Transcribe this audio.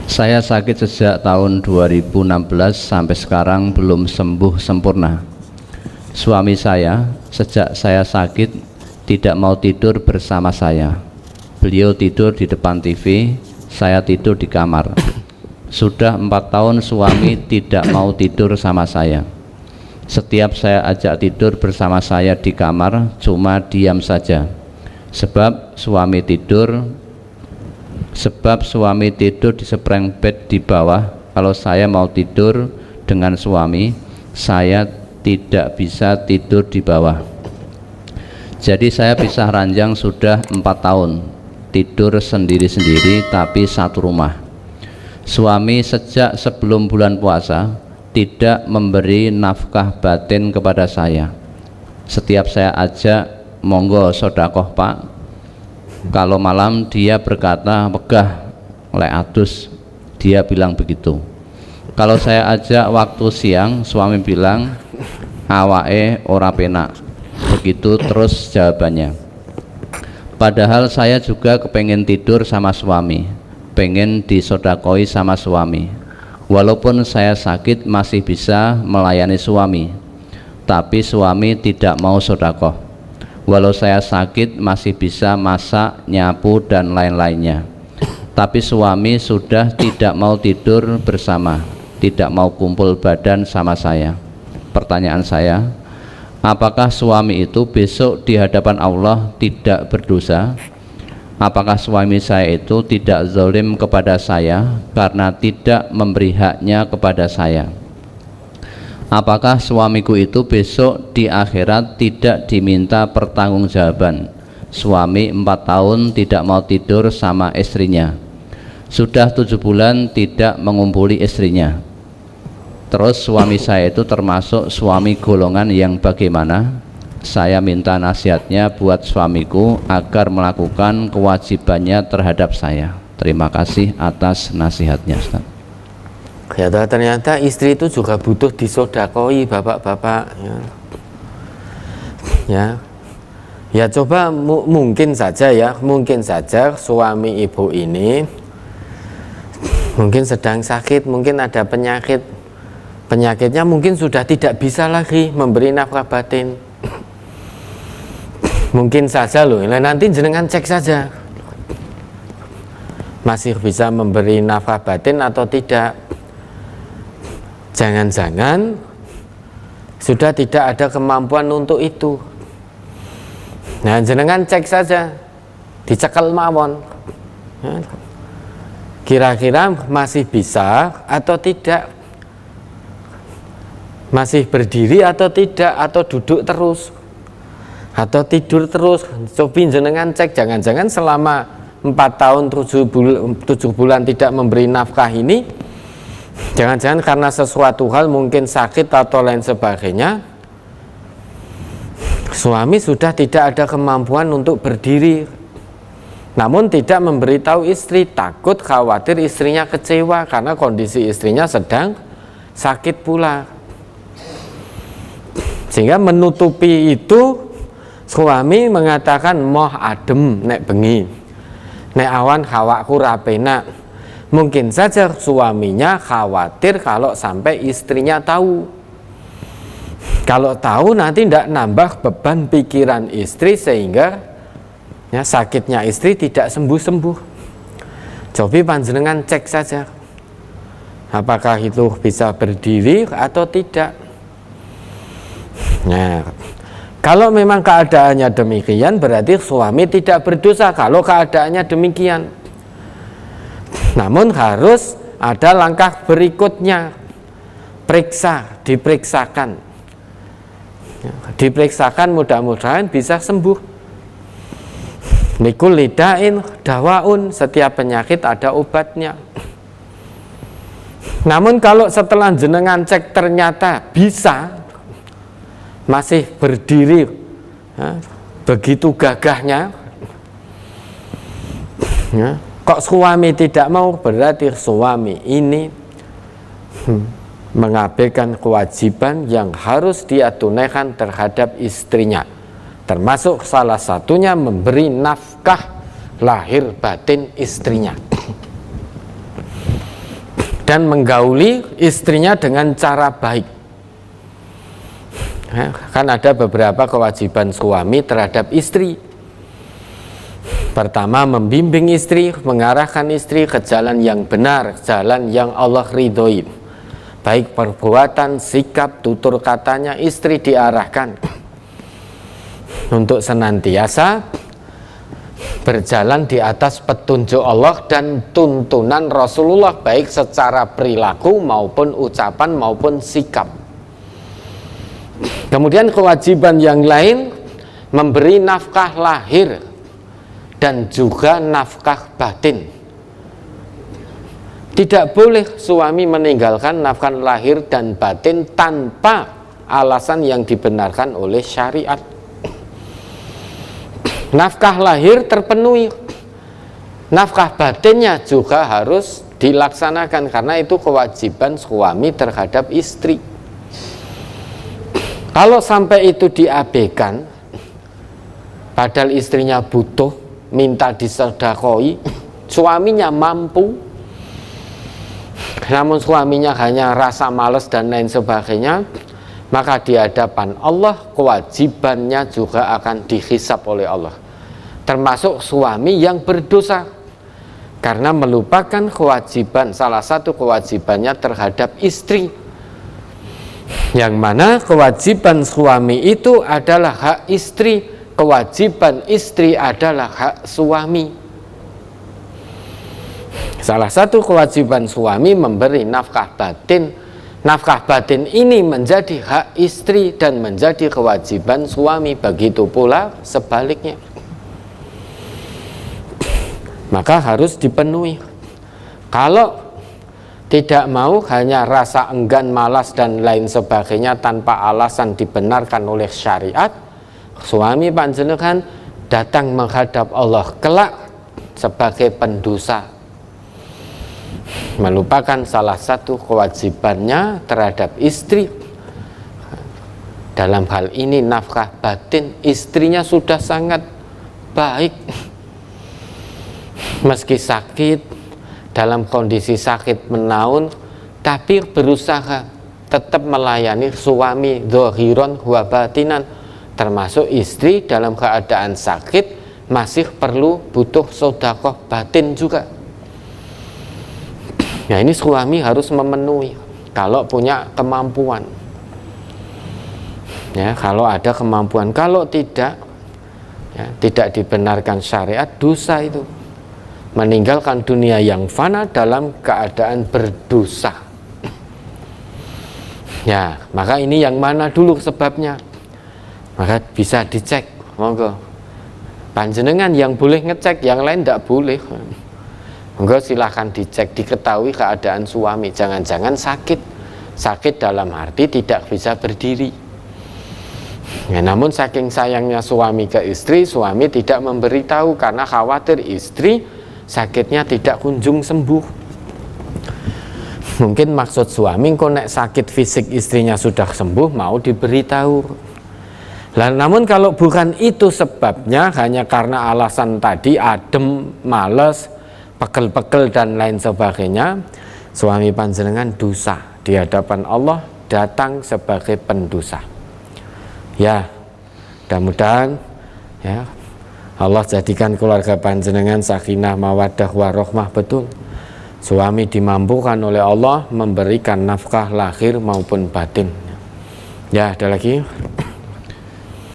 Saya sakit sejak tahun 2016 sampai sekarang belum sembuh sempurna. Suami saya sejak saya sakit tidak mau tidur bersama saya. Beliau tidur di depan TV, saya tidur di kamar. Sudah 4 tahun suami tidak mau tidur sama saya. Setiap saya ajak tidur bersama saya di kamar, cuma diam saja. Sebab suami tidur di seberang bed di bawah. Kalau saya mau tidur dengan suami, saya tidak bisa tidur di bawah. Jadi saya pisah ranjang sudah 4 tahun, tidur sendiri-sendiri tapi satu rumah. Suami sejak sebelum bulan puasa tidak memberi nafkah batin kepada saya. Setiap saya ajak, monggo sodakoh pak, kalau malam dia berkata megah lek adus, dia bilang begitu. Kalau saya ajak waktu siang, suami bilang awae ora penak. Begitu terus jawabannya. Padahal saya juga kepengen tidur sama suami, pengen disodakoi sama suami. Walaupun saya sakit masih bisa melayani suami, tapi suami tidak mau sodakoh. Walau saya sakit masih bisa masak, nyapu dan lain-lainnya, tapi suami sudah tidak mau tidur bersama, tidak mau kumpul badan sama saya. Pertanyaan saya, apakah suami itu besok di hadapan Allah tidak berdosa? Apakah suami saya itu tidak zalim kepada saya karena tidak memberi haknya kepada saya? Apakah suamiku itu besok di akhirat tidak diminta pertanggungjawaban? Suami 4 tahun tidak mau tidur sama istrinya, sudah 7 bulan tidak mengumpuli istrinya. Terus suami saya itu termasuk suami golongan yang bagaimana? Saya minta nasihatnya buat suamiku agar melakukan kewajibannya terhadap saya. Terima kasih atas nasihatnya, Ustaz. Ya, ternyata istri itu juga butuh disodakoi, bapak-bapak. Ya coba mungkin saja suami ibu ini mungkin sedang sakit, mungkin ada penyakitnya mungkin sudah tidak bisa lagi memberi nafkah batin. Mungkin saja loh, nanti jenengan cek saja masih bisa memberi nafkah batin atau tidak. Jangan-jangan sudah tidak ada kemampuan untuk itu. Nah, jenengan cek saja, dicekel mawon, kira-kira masih bisa atau tidak, masih berdiri atau tidak, atau duduk terus atau tidur terus. Coba jenengan cek, jangan-jangan selama 4 tahun 7 bulan tidak memberi nafkah ini, jangan-jangan karena sesuatu hal mungkin sakit atau lain sebagainya, suami sudah tidak ada kemampuan untuk berdiri, namun tidak memberitahu istri, takut khawatir istrinya kecewa karena kondisi istrinya sedang sakit pula. Sehingga menutupi itu, suami mengatakan moh adem nek bengi, nek awan hawakku rapenak. Mungkin saja suaminya khawatir kalau sampai istrinya tahu. Kalau tahu nanti tidak nambah beban pikiran istri sehingga sakitnya istri tidak sembuh-sembuh. Coba panjenengan cek saja apakah itu bisa berdiri atau tidak. Nah, kalau memang keadaannya demikian, berarti suami tidak berdosa kalau keadaannya demikian. Namun harus ada langkah berikutnya, diperiksakan, mudah-mudahan bisa sembuh. Likul lidain dawaun, setiap penyakit ada obatnya. Namun kalau setelah jenengan cek ternyata bisa, masih berdiri, begitu gagahnya, kok suami tidak mau, berarti suami ini mengabaikan kewajiban yang harus dia tunaikan terhadap istrinya, termasuk salah satunya memberi nafkah lahir batin istrinya. dan menggauli istrinya dengan cara baik. Kan ada beberapa kewajiban suami terhadap istri. Pertama, membimbing istri, mengarahkan istri ke jalan yang benar, jalan yang Allah ridhoi. Baik perbuatan, sikap, tutur katanya, istri diarahkan untuk senantiasa berjalan di atas petunjuk Allah dan tuntunan Rasulullah, baik secara perilaku maupun ucapan maupun sikap. Kemudian kewajiban yang lain, memberi nafkah lahir dan juga nafkah batin. Tidak boleh suami meninggalkan nafkah lahir dan batin tanpa alasan yang dibenarkan oleh syariat. Nafkah lahir terpenuhi, nafkah batinnya juga harus dilaksanakan karena itu kewajiban suami terhadap istri. Kalau sampai itu diabaikan, padahal istrinya butuh, minta disedekoi, suaminya mampu, namun suaminya hanya rasa malas dan lain sebagainya, maka di hadapan Allah kewajibannya juga akan dihisab oleh Allah, termasuk suami yang berdosa karena melupakan kewajiban, salah satu kewajibannya terhadap istri, yang mana kewajiban suami itu adalah hak istri, kewajiban istri adalah hak suami. Salah satu kewajiban suami memberi nafkah batin. Nafkah batin ini menjadi hak istri dan menjadi kewajiban suami. Begitu pula sebaliknya. Maka harus dipenuhi. Kalau tidak mau, hanya rasa enggan, malas dan lain sebagainya tanpa alasan dibenarkan oleh syariat, suami panjenengan datang menghadap Allah kelak sebagai pendosa, melupakan salah satu kewajibannya terhadap istri. Dalam hal ini nafkah batin, istrinya sudah sangat baik, meski sakit, dalam kondisi sakit menaun, tapi berusaha tetap melayani suami dzahiron wa batinan, termasuk istri dalam keadaan sakit masih perlu butuh sedekah batin juga. Nah, ini suami harus memenuhi kalau punya kemampuan. Ya, kalau ada kemampuan, kalau tidak, ya, tidak dibenarkan syariat, dosa itu. Meninggalkan dunia yang fana dalam keadaan berdosa. Ya, maka ini yang mana dulu sebabnya? Maka bisa dicek, monggo. Panjenengan yang boleh ngecek, yang lain tidak boleh. Monggo silahkan dicek, diketahui keadaan suami. Jangan-jangan sakit dalam arti tidak bisa berdiri. Ya, namun saking sayangnya suami ke istri, suami tidak memberitahu karena khawatir istri sakitnya tidak kunjung sembuh. Mungkin maksud suami, kok nek sakit fisik istrinya sudah sembuh, mau diberitahu. Namun kalau bukan itu sebabnya, hanya karena alasan tadi, adem, males, pegel-pegel dan lain sebagainya, suami panjenengan dosa di hadapan Allah, datang sebagai pendosa. Ya, mudah-mudahan ya Allah jadikan keluarga panjenengan sakinah, mawaddah, warahmah betul. Suami dimampukan oleh Allah memberikan nafkah lahir maupun batin. Ya, ada lagi?